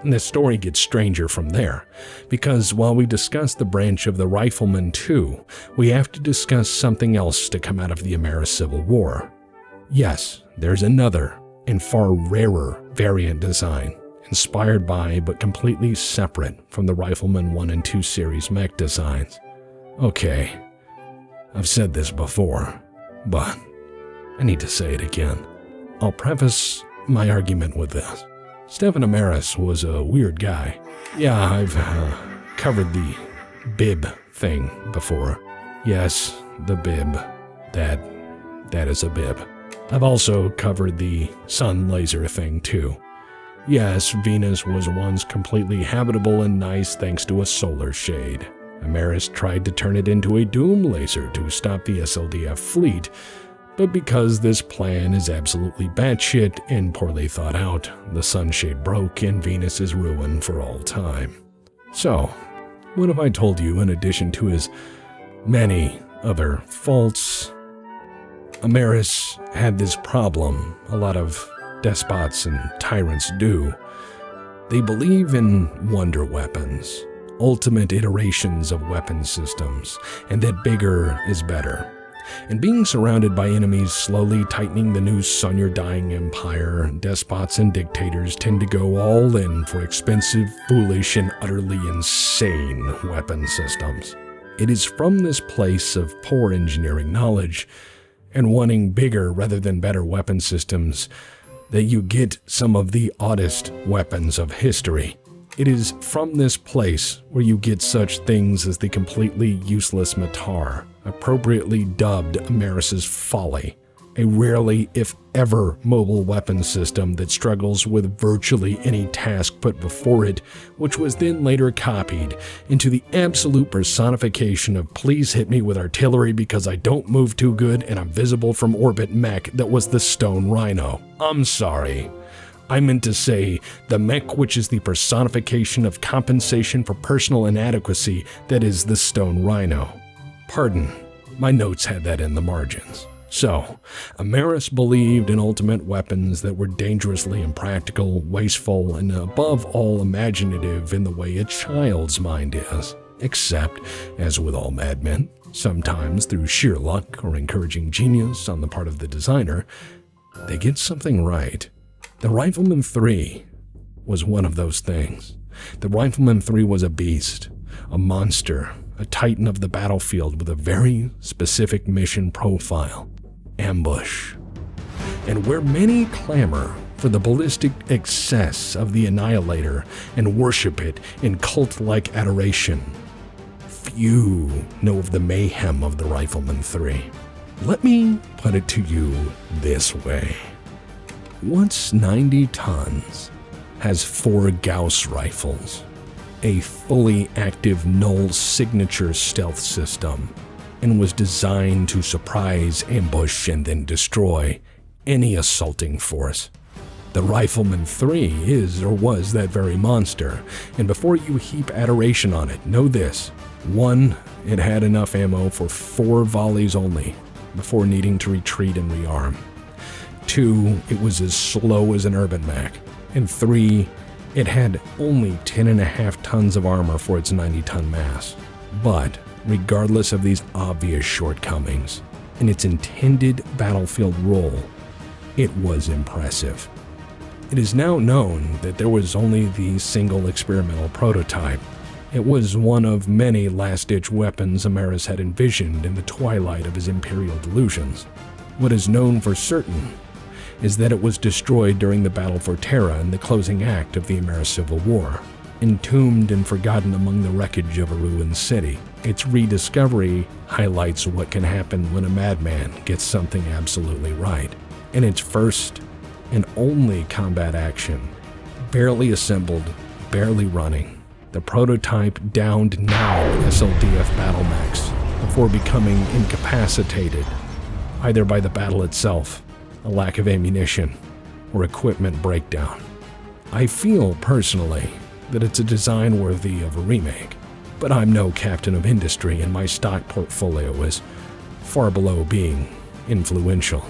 And the story gets stranger from there, because while we discuss the branch of the Rifleman II, we have to discuss something else to come out of the Ameris Civil War. Yes, there's another and far rarer variant design, inspired by but completely separate from the Rifleman 1 and 2 series mech designs. Okay, I've said this before, but I need to say it again. I'll preface my argument with this. Stephen Ameris was a weird guy. Yeah, I've covered the bib thing before. Yes, the bib. That is a bib. I've also covered the sun laser thing too. Yes, Venus was once completely habitable and nice thanks to a solar shade. Ameris tried to turn it into a doom laser to stop the SLDF fleet, but because this plan is absolutely batshit and poorly thought out, the sunshade broke and Venus is ruined for all time. So, what if I told you, in addition to his many other faults, Ameris had this problem a lot of despots and tyrants do. They believe in wonder weapons, ultimate iterations of weapon systems, and that bigger is better. And being surrounded by enemies slowly tightening the noose on your dying empire, despots and dictators tend to go all in for expensive, foolish, and utterly insane weapon systems. It is from this place of poor engineering knowledge and wanting bigger rather than better weapon systems that you get some of the oddest weapons of history. It is from this place where you get such things as the completely useless Matar, appropriately dubbed Ameris' Folly, a rarely, if ever, mobile weapon system that struggles with virtually any task put before it, which was then later copied into the absolute personification of please hit me with artillery because I don't move too good and I'm visible from orbit mech that was the Stone Rhino. I'm sorry. I meant to say the mech which is the personification of compensation for personal inadequacy that is the Stone Rhino. Pardon, my notes had that in the margins. So, Ameris believed in ultimate weapons that were dangerously impractical, wasteful, and above all imaginative in the way a child's mind is. Except, as with all madmen, sometimes through sheer luck or encouraging genius on the part of the designer, they get something right. The Rifleman III was one of those things. The Rifleman III was a beast, a monster, a titan of the battlefield with a very specific mission profile: ambush. And where many clamor for the ballistic excess of the Annihilator and worship it in cult-like adoration, few know of the mayhem of the Rifleman III. Let me put it to you this way. Once 90 tons has 4 Gauss rifles, a fully active null signature stealth system, and was designed to surprise, ambush, and then destroy any assaulting force. The Rifleman III is or was that very monster, and before you heap adoration on it, know this. 1, it had enough ammo for 4 volleys only, before needing to retreat and rearm. 2, it was as slow as an urban mech. And 3, it had only 10.5 tons of armor for its 90-ton mass. But regardless of these obvious shortcomings, in its intended battlefield role, it was impressive. It is now known that there was only the single experimental prototype. It was one of many last-ditch weapons Ameris had envisioned in the twilight of his imperial delusions. What is known for certain is that it was destroyed during the Battle for Terra in the closing act of the Ameris Civil War, entombed and forgotten among the wreckage of a ruined city. Its rediscovery highlights what can happen when a madman gets something absolutely right. In its first and only combat action, barely assembled, barely running, the prototype downed 9 SLDF battle mechs before becoming incapacitated, either by the battle itself, a lack of ammunition, or equipment breakdown. I feel, personally, that it's a design worthy of a remake, but I'm no captain of industry and my stock portfolio is far below being influential.